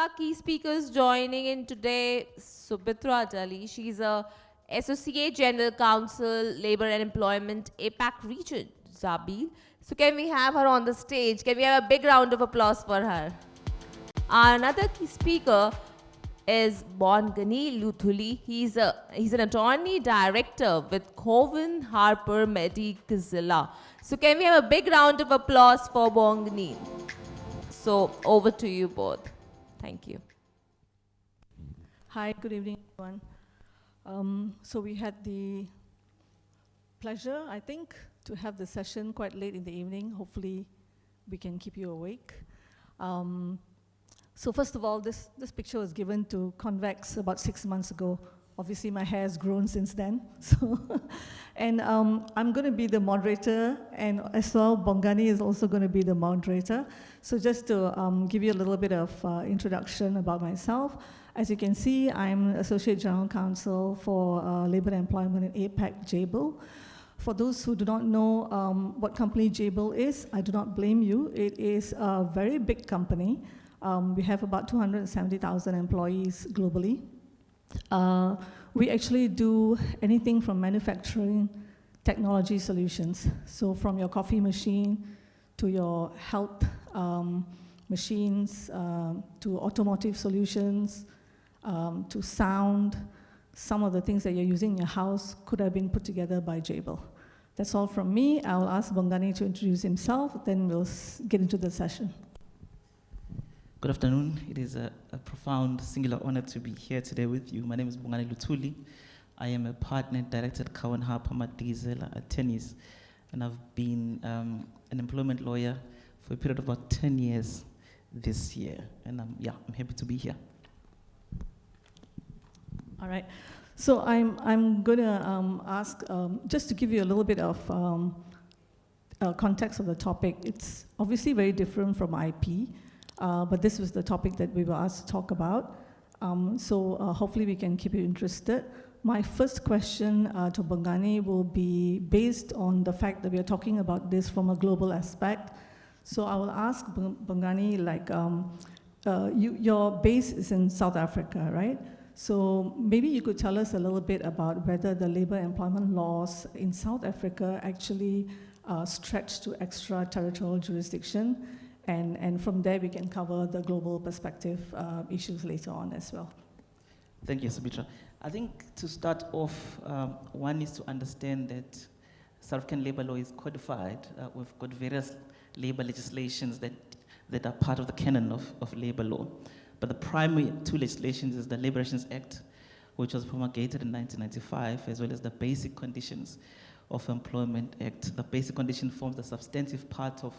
our key speakers joining in today. Subitra Dali, she's a Associate General Counsel, Labor and Employment, APAC region, JABIL. So can we have her on the stage? Can we have a big round of applause for her? Another key speaker is Bongani Luthuli. He's an attorney director with COWAN, HARPER, MADIKIZELA. So can we have a big round of applause for Bongani? So over to you both. Thank you. Hi, good evening, everyone. So we had the pleasure, I think, to have the session quite late in the evening. Hopefully, we can keep you awake. So first of all, this picture was given to CONFEX about 6 months ago. Obviously, my hair has grown since then. So, and I'm going to be the moderator, and as well, Bongani is also going to be the moderator. So just to give you a little bit of introduction about myself. As you can see, I'm Associate General Counsel for Labor and Employment in APAC, JABIL. For those who do not know what company JABIL is, I do not blame you. It is a very big company. We have about 270,000 employees globally. We actually do anything from manufacturing technology solutions. So from your coffee machine to your health machines, to automotive solutions, to sound. Some of the things that you're using in your house could have been put together by JABIL. That's all from me. I'll ask Bongani to introduce himself, then we'll get into the session. Good afternoon. It is a profound, singular honor to be here today with you. My name is Bongani Luthuli. I am a partner director at COWAN, HARPER, MADIKIZELA, attendees, and I've been an employment lawyer for a period of about 10 years this year. And I'm happy to be here. All right. So I'm going to ask, just to give you a little bit of context of the topic. It's obviously very different from IP. But this was the topic that we were asked to talk about. So hopefully we can keep you interested. My first question to Bongani will be based on the fact that we are talking about this from a global aspect. So I will ask Bongani, like, your base is in South Africa, right? So maybe you could tell us a little bit about whether the labor employment laws in South Africa actually stretch to extraterritorial jurisdiction. And from there, we can cover the global perspective issues later on as well. Thank you, Subitra. I think to start off, one needs to understand that South African labor law is codified. We've got various labor legislations that are part of the canon of labor law. But the primary two legislations is the Labor Relations Act, which was promulgated in 1995, as well as the Basic Conditions of Employment Act. The basic condition forms the substantive part of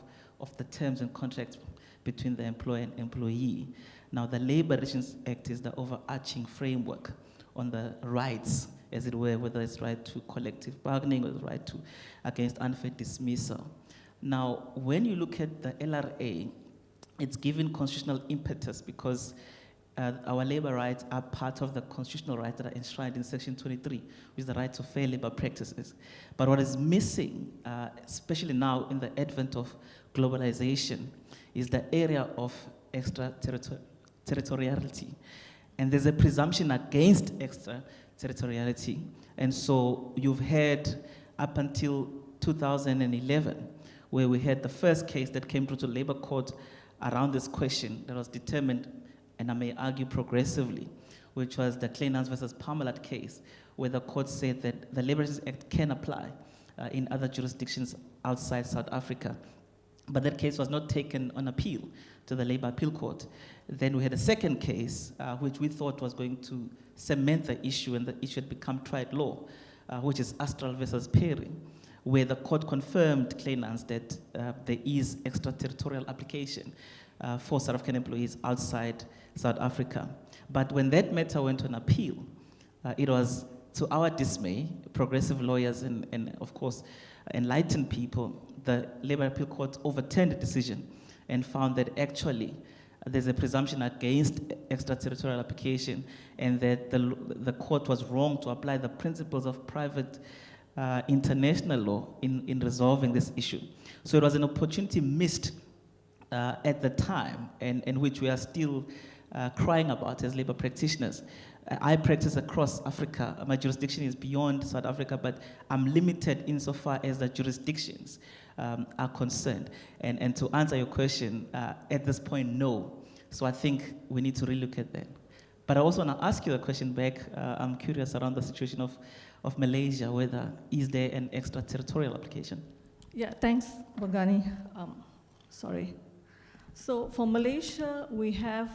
the terms and contracts between the employer and employee. Now, the Labor Relations Act is the overarching framework on the rights, as it were, whether it's right to collective bargaining or the right to against unfair dismissal. Now, when you look at the LRA, it's given constitutional impetus because our labor rights are part of the constitutional rights that are enshrined in Section 23, which is the right to fair labor practices. But what is missing, especially now in the advent of globalization, is the area of extraterritoriality. And there's a presumption against extraterritoriality. And so you've had up until 2011, where we had the first case that came through to labor court around this question that was determined, and I may argue progressively, which was the Kleinans versus Parmalat case, where the court said that the Labor Relations Act can apply in other jurisdictions outside South Africa. But that case was not taken on appeal to the Labor Appeal Court. Then we had a second case, which we thought was going to cement the issue, and the issue had become tried law, which is Astral versus Perry, where the court confirmed Kleinans that there is extraterritorial application for South African employees outside South Africa. But when that matter went on appeal, it was, to our dismay, progressive lawyers and of course, enlightened people, the Labor Appeal Court overturned the decision and found that actually there's a presumption against extraterritorial application, and that the court was wrong to apply the principles of private international law in resolving this issue. So it was an opportunity missed at the time, and which we are still crying about as labor practitioners. I practice across Africa. My jurisdiction is beyond South Africa, but I'm limited insofar as the jurisdictions are concerned. And to answer your question, at this point, no. So I think we need to relook at that. But I also want to ask you a question back. I'm curious around the situation of Malaysia, whether is there an extraterritorial application? Yeah, thanks, Bongani. Sorry. So for Malaysia, we have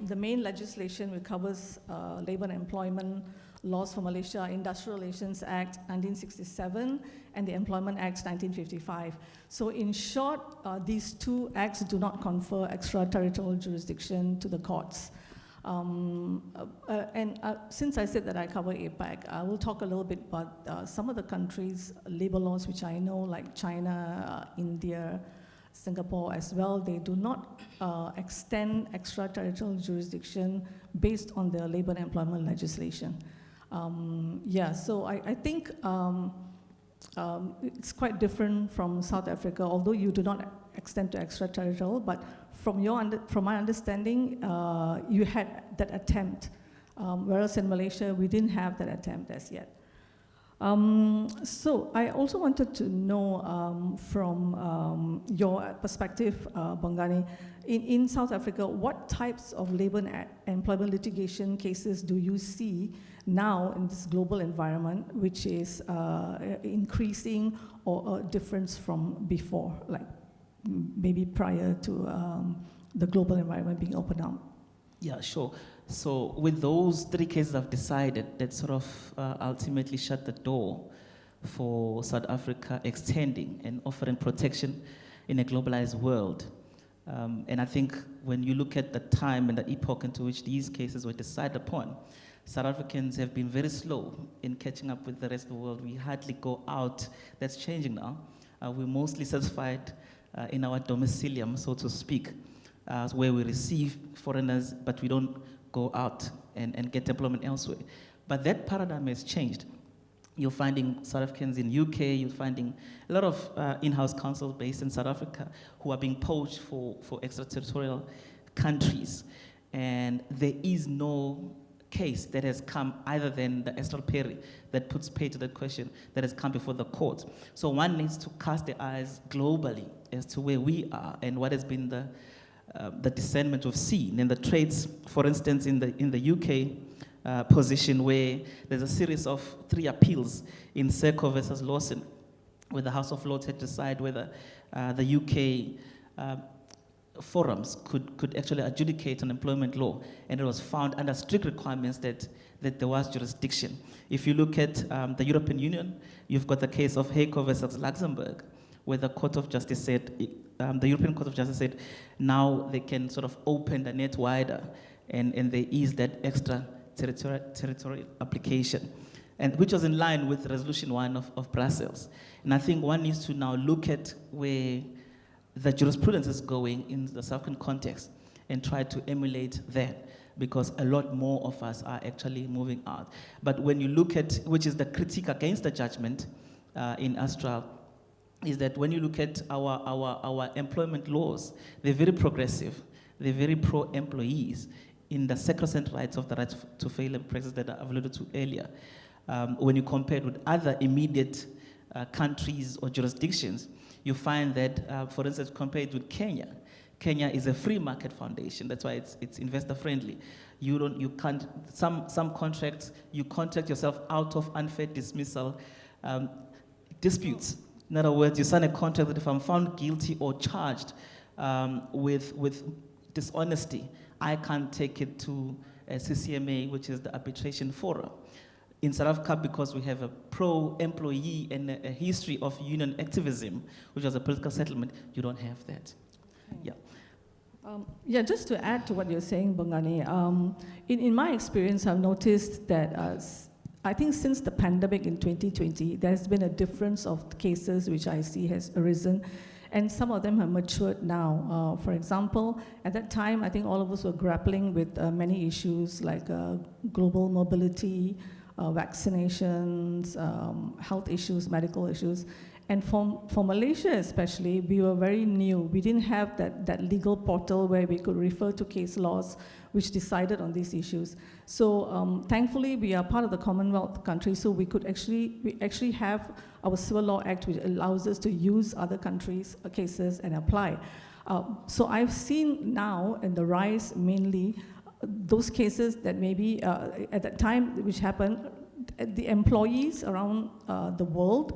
the main legislation which covers labor and employment laws for Malaysia, Industrial Relations Act 1967 and the Employment Act 1955. So in short, these two acts do not confer extraterritorial jurisdiction to the courts. Since I said that I cover APAC, I will talk a little bit about some of the countries' labor laws which I know, like China, India, Singapore as well. They do not extend extraterritorial jurisdiction based on their labor and employment legislation. So I think it's quite different from South Africa, although you do not extend to extraterritorial, but from my understanding, you had that attempt, whereas in Malaysia, we didn't have that attempt as yet. So I also wanted to know from your perspective, Bongani, in South Africa, what types of labor and employment litigation cases do you see now in this global environment, which is increasing or a difference from before, like maybe prior to the global environment being opened up? Yeah, sure. So with those three cases I've decided that sort of ultimately shut the door for South Africa extending and offering protection in a globalized world. And I think when you look at the time and the epoch into which these cases were decided upon, South Africans have been very slow in catching up with the rest of the world. We hardly go out. That's changing now. We're mostly satisfied in our domicilium, so to speak, where we receive foreigners, but we don't go out and get employment elsewhere. But that paradigm has changed. You're finding South Africans in UK, you're finding a lot of in-house counsels based in South Africa who are being poached for extraterritorial countries. And there is no case that has come other than the Esther Perry that puts pay to that question that has come before the court. So one needs to cast their eyes globally as to where we are and what has been the discernment we've seen in the trades, for instance, in the UK position where there's a series of 3 appeals in Serco versus Lawson, where the House of Lords had decided whether the UK forums could actually adjudicate an employment law, and it was found under strict requirements that there was jurisdiction. If you look at the European Union, you've got the case of Heiko versus Luxembourg, where the Court of Justice said, the European Court of Justice said, now they can sort of open the net wider, and there is that extra territorial application, and which was in line with Resolution 1 of Brussels. And I think one needs to now look at where the jurisprudence is going in the South African context and try to emulate that, because a lot more of us are actually moving out. But when you look at, which is the critique against the judgment in Astral, is that when you look at our employment laws, they're very progressive, they're very pro-employees in the sacrosanct rights of the right to fair labor practice that I've alluded to earlier. When you compare it with other immediate countries or jurisdictions, you find that, for instance, compared with Kenya, Kenya is a free market foundation. That's why it's investor friendly. You can't, some contracts, you contract yourself out of unfair dismissal disputes. In other words, you sign a contract that if I'm found guilty or charged with dishonesty, I can't take it to CCMA, which is the arbitration forum. In South Africa, because we have a pro-employee and a history of union activism, which was a political settlement, you don't have that. Yeah. Just to add to what you're saying, Bongani, in my experience, I've noticed that I think since the pandemic in 2020, there's been a difference of cases which I see has arisen, and some of them have matured now. For example, at that time, I think all of us were grappling with many issues like global mobility, vaccinations, health issues, medical issues. And for Malaysia especially, we were very new. We didn't have that legal portal where we could refer to case laws which decided on these issues. So thankfully, we are part of the Commonwealth country, so we actually have our Civil Law Act, which allows us to use other countries' cases and apply. So I've seen now in the rise mainly those cases that maybe at that time which happened, the employees around the world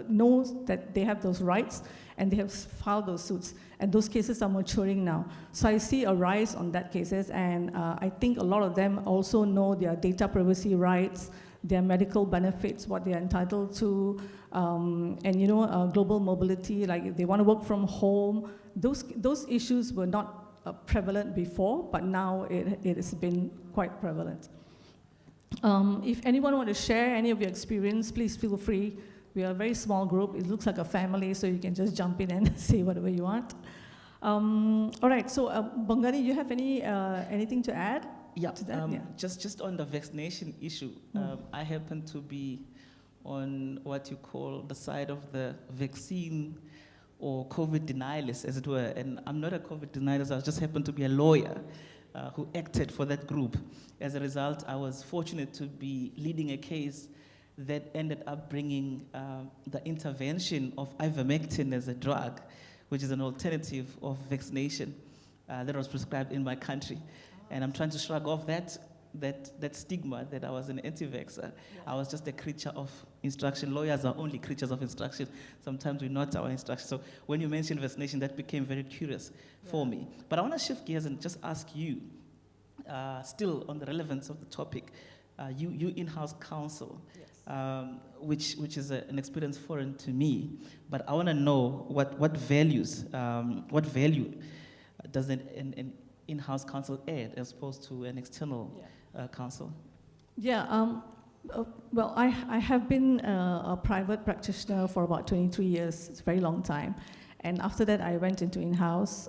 knows that they have those rights and they have filed those suits. And those cases are maturing now. So I see a rise on that cases, and I think a lot of them also know their data privacy rights, their medical benefits, what they're entitled to, and global mobility, like if they want to work from home. Those issues were not prevalent before, but now it has been quite prevalent. If anyone want to share any of your experience, please feel free. We are a very small group. It looks like a family, so you can just jump in and say whatever you want. All right, so Bongani, you have anything to add? Yeah, to that? Just on the vaccination issue, I happen to be on what you call the side of the vaccine or COVID denialists, as it were. And I'm not a COVID denialist, I just happen to be a lawyer who acted for that group. As a result, I was fortunate to be leading a case that ended up bringing the intervention of ivermectin as a drug, which is an alternative of vaccination that was prescribed in my country. And I'm trying to shrug off that stigma that I was an anti-vaxxer. Yeah. I was just a creature of instruction. Lawyers are only creatures of instruction. Sometimes we're not our instruction. So when you mentioned vaccination, that became very curious for me. But I want to shift gears and just ask you, still on the relevance of the topic, you in-house counsel, yes. Which is an experience foreign to me. But I want to know what value does an in-house counsel add as opposed to an external counsel? Yeah, well, I have been a private practitioner for about 23 years. It's a very long time. And after that, I went into in-house.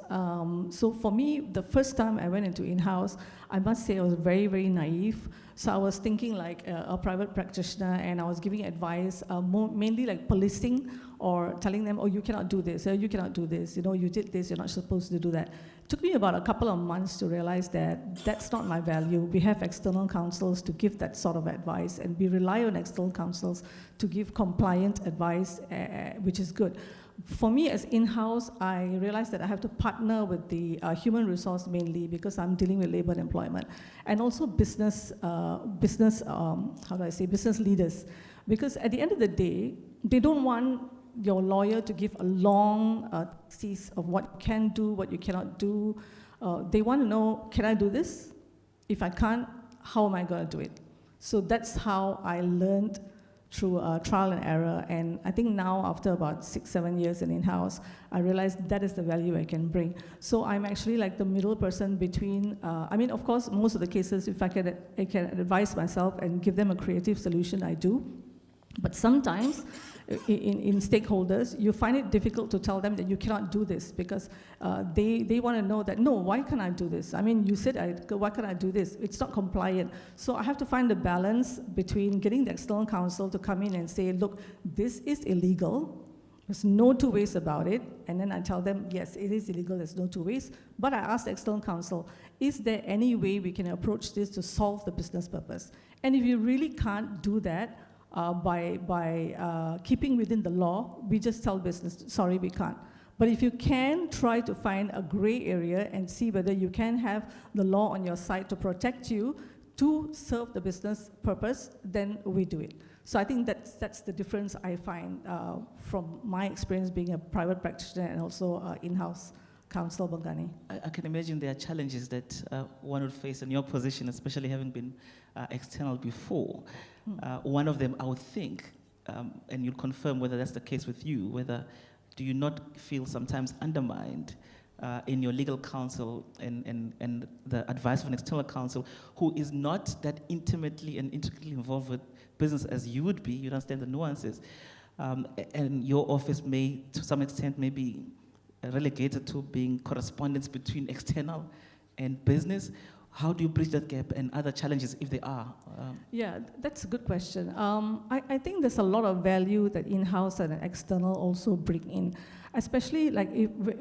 So for me, the first time I went into in-house, I must say I was very, very naive. So I was thinking like a private practitioner, and I was giving advice, mainly like policing or telling them, oh, you cannot do this, you cannot do this, you did this, you're not supposed to do that. It took me about a couple of months to realize that that's not my value. We have external counsels to give that sort of advice, and we rely on external counsels to give compliant advice, which is good. For me as in-house, I realized that I have to partner with the human resource mainly because I'm dealing with labor and employment, and also business leaders. Because at the end of the day, they don't want your lawyer to give a long thesis of what you can do, what you cannot do. They want to know, can I do this? If I can't, how am I going to do it? So that's how I learned through trial and error. And I think now, after about 6-7 years in-house, I realized that is the value I can bring. So I'm actually like the middle person between, of course, most of the cases, if I can advise myself and give them a creative solution, I do. But sometimes, in stakeholders, you find it difficult to tell them that you cannot do this because they want to know that, no, why can't I do this? You said, why can't I do this? It's not compliant. So I have to find a balance between getting the external counsel to come in and say, look, this is illegal. There's no two ways about it. And then I tell them, yes, it is illegal, there's no two ways. But I ask the external counsel, is there any way we can approach this to solve the business purpose? And if you really can't do that, by keeping within the law, we just tell business, sorry, we can't. But if you can try to find a gray area and see whether you can have the law on your side to protect you, to serve the business purpose, then we do it. So I think that's the difference I find from my experience being a private practitioner and also in-house counsel, Bongani. I can imagine there are challenges that one would face in your position, especially having been external before. One of them, I would think, and you'll confirm whether that's the case with you, whether do you not feel sometimes undermined in your legal counsel and the advice of an external counsel who is not that intimately and intricately involved with business as you would be, you understand the nuances, and your office may, to some extent, may be relegated to being correspondence between external and business. how do you bridge that gap and other challenges if there are? Yeah, that's a good question. I think there's a lot of value that in-house and external also bring in, especially like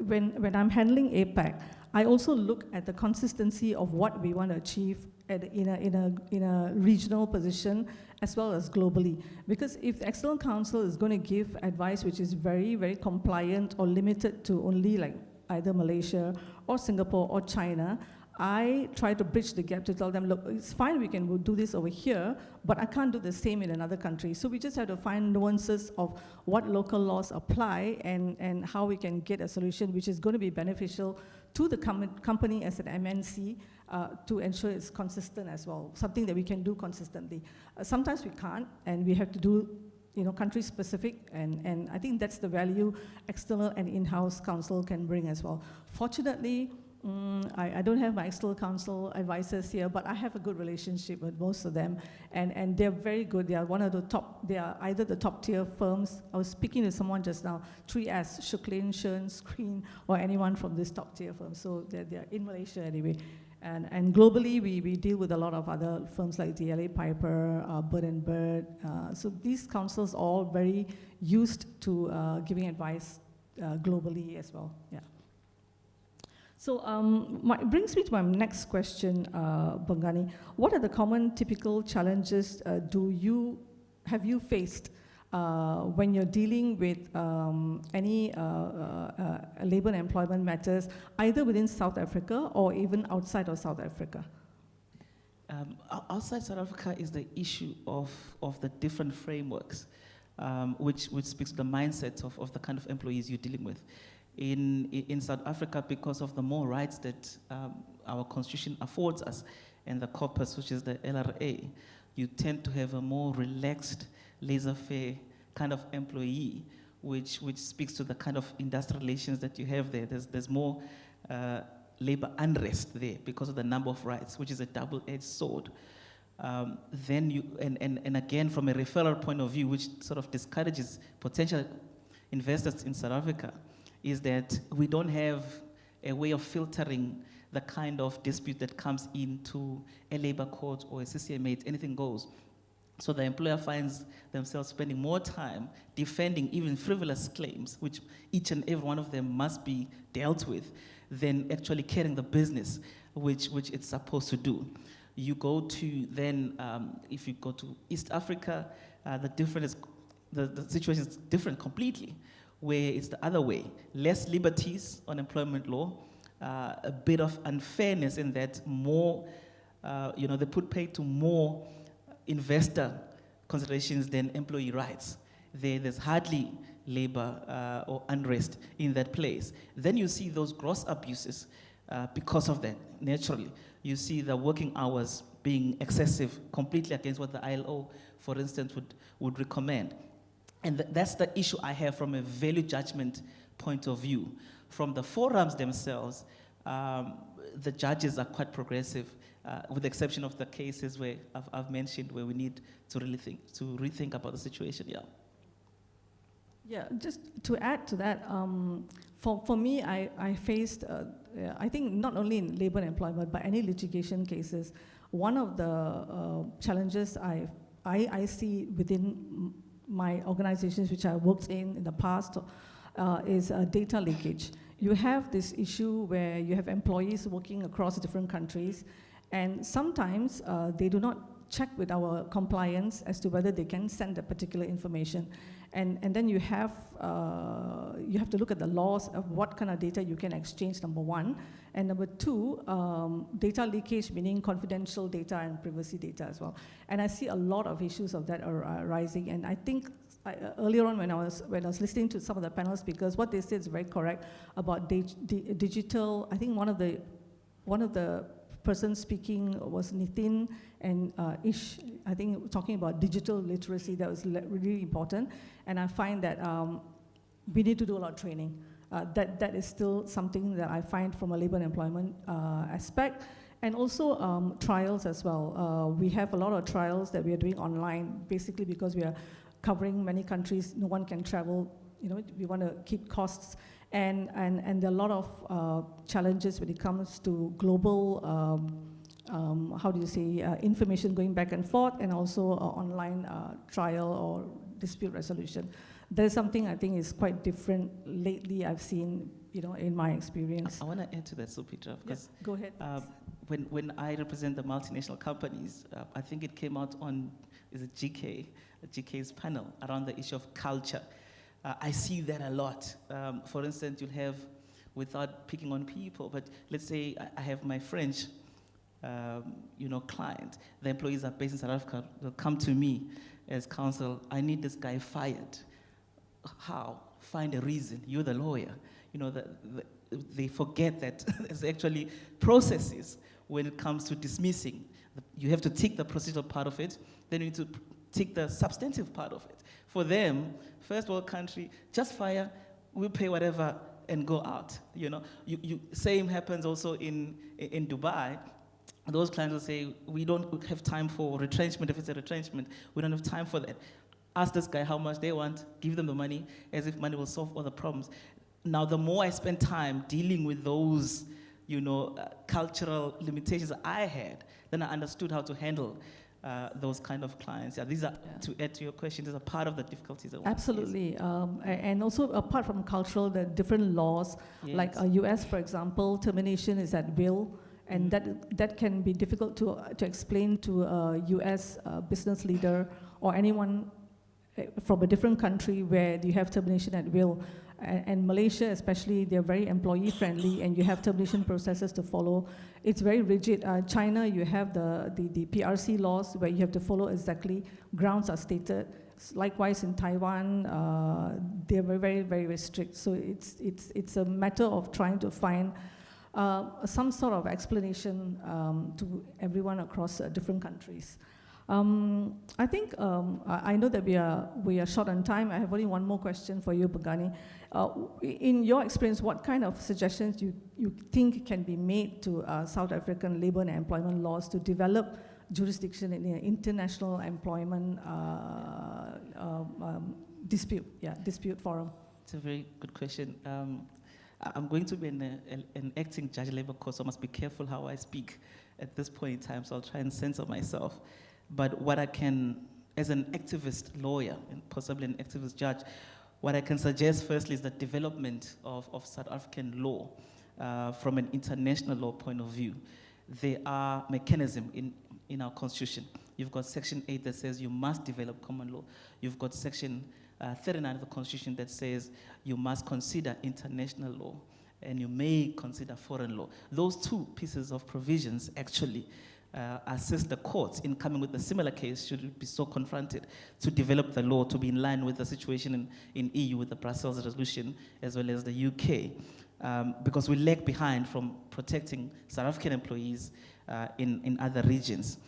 when I'm handling APAC, I also look at the consistency of what we want to achieve in a regional position as well as globally. Because if the external counsel is going to give advice which is very, very compliant or limited to only like either Malaysia or Singapore or China, I try to bridge the gap to tell them, look, it's fine, we can do this over here, but I can't do the same in another country. So we just have to find nuances of what local laws apply and how we can get a solution which is going to be beneficial to the company as an MNC to ensure it's consistent as well, something that we can do consistently. Sometimes we can't, and we have to do country specific, and I think that's the value external and in-house counsel can bring as well. Fortunately, I don't have my external counsel advisors here, but I have a good relationship with most of them, and they're very good. They are one of the top, they are either the top tier firms. I was speaking to someone just now, 3S, Shuklin, Shern, Screen, or anyone from this top tier firm. So they're in Malaysia anyway. And globally, we deal with a lot of other firms like DLA, Piper, Bird & Bird. So these counsels all very used to giving advice globally as well, yeah. So it brings me to my next question, Bongani. What are the common typical challenges have you faced when you're dealing with any labor and employment matters, either within South Africa or even outside of South Africa? Outside South Africa is the issue of the different frameworks, which speaks to the mindset of the kind of employees you're dealing with. In South Africa, because of the more rights that our constitution affords us, and the corpus, which is the LRA, you tend to have a more relaxed, laissez-faire kind of employee, which speaks to the kind of industrial relations that you have there. There's more labor unrest there because of the number of rights, which is a double-edged sword. Then you, and again, from a referral point of view, which sort of discourages potential investors in South Africa, is that we don't have a way of filtering the kind of dispute that comes into a labor court or a CCMA, anything goes. So the employer finds themselves spending more time defending even frivolous claims, which each and every one of them must be dealt with, than actually carrying the business, which it's supposed to do. You go to then, if you go to East Africa, the situation is different completely, where it's the other way. Less liberties on employment law, a bit of unfairness in that more, they put pay to more investor considerations than employee rights. There's hardly labor or unrest in that place. Then you see those gross abuses because of that, naturally. You see the working hours being excessive, completely against what the ILO, for instance, would recommend. And that's the issue I have from a value judgment point of view. From the forums themselves, the judges are quite progressive, with the exception of the cases where I've mentioned where we need to really rethink about the situation, yeah. Yeah, just to add to that, for me, I faced, I think not only in labor and employment, but any litigation cases, one of the challenges I see within my organizations which I worked in the past is data leakage. You have this issue where you have employees working across different countries, and sometimes they do not check with our compliance as to whether they can send that particular information. And then you have to look at the laws of what kind of data you can exchange, number one. And number two, data leakage, meaning confidential data and privacy data as well. And I see a lot of issues of that are rising. And I think earlier on when I was listening to some of the panel speakers, what they said is very correct about digital. I think one of the persons speaking was Nitin and Ish, I think talking about digital literacy. That was really important. And I find that we need to do a lot of training. That is still something that I find from a labor and employment aspect. And also trials as well. We have a lot of trials that we are doing online, basically because we are covering many countries. No one can travel. We want to keep costs. And there are a lot of challenges when it comes to global how do you say, information going back and forth, and also online trial or dispute resolution. There's something I think is quite different lately I've seen, in my experience. I want to add to that, Subitra, because Go ahead. when I represent the multinational companies, I think it came out on GK's panel around the issue of culture. I see that a lot. For instance, you'll have, without picking on people, but let's say I have my French client. The employees are based in South Africa. They'll come to me as counsel. I need this guy fired. How? Find a reason. You're the lawyer. They forget that there's actually processes when it comes to dismissing. You have to tick the procedural part of it. Then you need to tick the substantive part of it. For them, first world country, just fire. We'll pay whatever and go out. Same happens also in Dubai. Those clients will say, we don't have time for retrenchment. If it's a retrenchment, we don't have time for that. Ask this guy how much they want, give them the money, as if money will solve all the problems. Now, the more I spend time dealing with those, cultural limitations I had, then I understood how to handle those kind of clients. Yeah, to add to your question, these are part of the difficulties that we face. Absolutely. And also, apart from cultural, the different laws, Yes. like US, for example, termination is at will. And that can be difficult to explain to a US business leader or anyone from a different country where you have termination at will. And Malaysia especially, they're very employee friendly and you have termination processes to follow. It's very rigid. China, you have the PRC laws where you have to follow exactly, grounds are stated. Likewise in Taiwan, they're very, very, very strict. So it's a matter of trying to find some sort of explanation to everyone across different countries. I think I know that we are short on time. I have only one more question for you, Bongani. In your experience, what kind of suggestions you think can be made to South African labor and employment laws to develop jurisdiction in an international employment dispute forum? It's a very good question. I'm going to be an acting judge labor court, so I must be careful how I speak at this point in time, so I'll try and censor myself. But what I can, as an activist lawyer, and possibly an activist judge, what I can suggest firstly is the development of South African law from an international law point of view. There are mechanisms in our constitution. You've got Section 8 that says you must develop common law. You've got Section 39 of the Constitution that says you must consider international law and you may consider foreign law. Those two pieces of provisions actually assist the courts in coming with a similar case should it be so confronted to develop the law to be in line with the situation in EU with the Brussels resolution as well as the UK because we lag behind from protecting South African employees in other regions.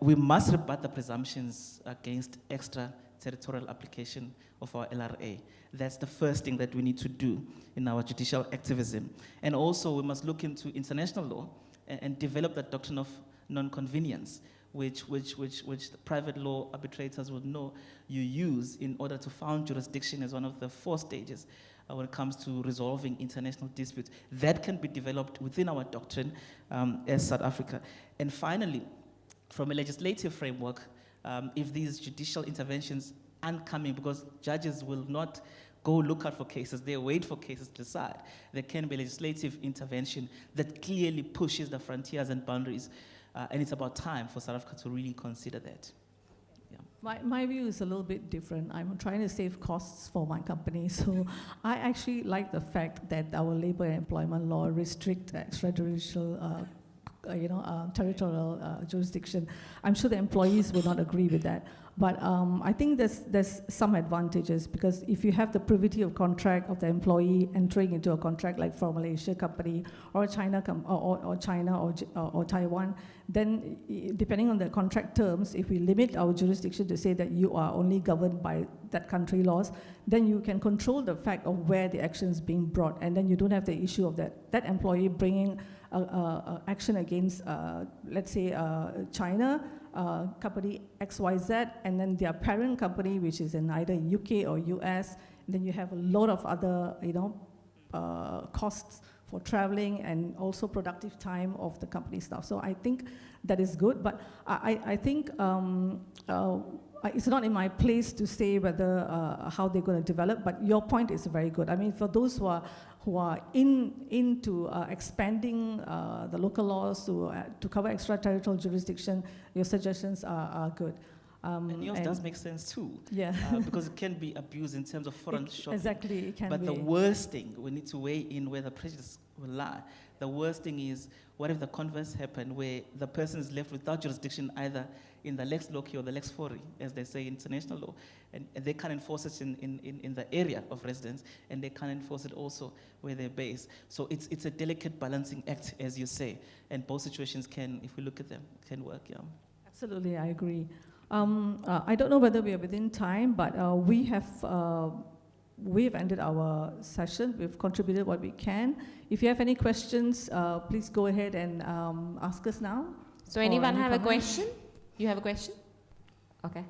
We must rebut the presumptions against extraterritorial application of our LRA. That's the first thing that we need to do in our judicial activism. And also we must look into international law and develop the doctrine of non-convenience, which the private law arbitrators would know you use in order to found jurisdiction as one of the 4 stages when it comes to resolving international disputes. That can be developed within our doctrine as South Africa. And finally, from a legislative framework, if these judicial interventions aren't coming, because judges will not go look out for cases, they wait for cases to decide. There can be legislative intervention that clearly pushes the frontiers and boundaries, and it's about time for South Africa to really consider that. Yeah. My view is a little bit different. I'm trying to save costs for my company, so I actually like the fact that our labor and employment law restrict extrajudicial territorial jurisdiction. I'm sure the employees will not agree with that. But I think there's some advantages because if you have the privity of contract of the employee entering into a contract like from a Malaysia company or China or Taiwan, then depending on the contract terms, if we limit our jurisdiction to say that you are only governed by that country laws, then you can control the fact of where the action is being brought, and then you don't have the issue of that employee bringing action against, let's say, China, company XYZ, and then their parent company, which is in either UK or US. And then you have a lot of other, costs for traveling and also productive time of the company staff. So I think that is good, but I think it's not in my place to say whether how they're going to develop, but your point is very good. I mean, for those who are into expanding the local laws to cover extraterritorial jurisdiction, your suggestions are good. And yours does make sense too. Yeah. Because it can be abused in terms of foreign shopping. Exactly, it can but be. The worst thing, we need to weigh in where the prejudice will lie. The worst thing is, what if the converse happened where the person is left without jurisdiction either in the lex loci or the lex fori, as they say in international law, and they can't enforce it in the area of residence, and they can't enforce it also where they're based. So it's a delicate balancing act, as you say, and both situations can, if we look at them, can work, yeah. Absolutely, I agree. I don't know whether we are within time, but we have ended our session. We've contributed what we can. If you have any questions, please go ahead and ask us now. So anyone have a comments? question? You have a question? Okay.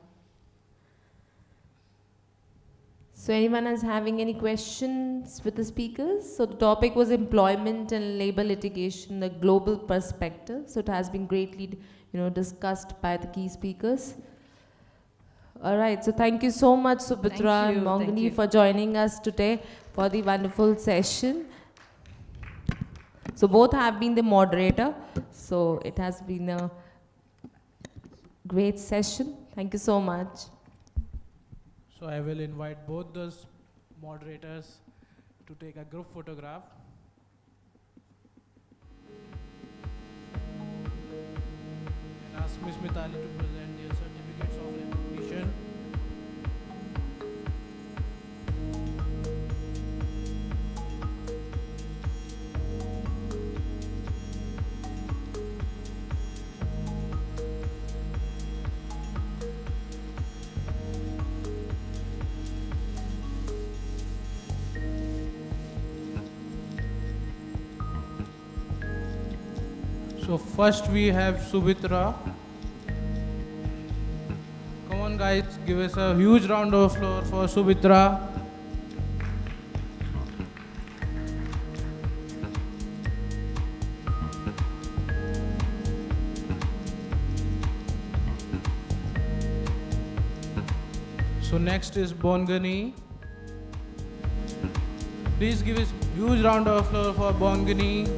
So anyone is having any questions with the speakers? So the topic was employment and labor litigation, the global perspective. So it has been greatly, discussed by the key speakers. All right, so thank you so much, Subitra and Bongani, for joining us today for the wonderful session. So both have been the moderator, so it has been a great session. Thank you so much. So I will invite both those moderators to take a group photograph. And ask Ms. Mithali to present their certificates of recognition. So first we have Subitra. Come on guys, give us a huge round of applause for Subitra. So next is Bongani. Please give us huge round of applause for Bongani.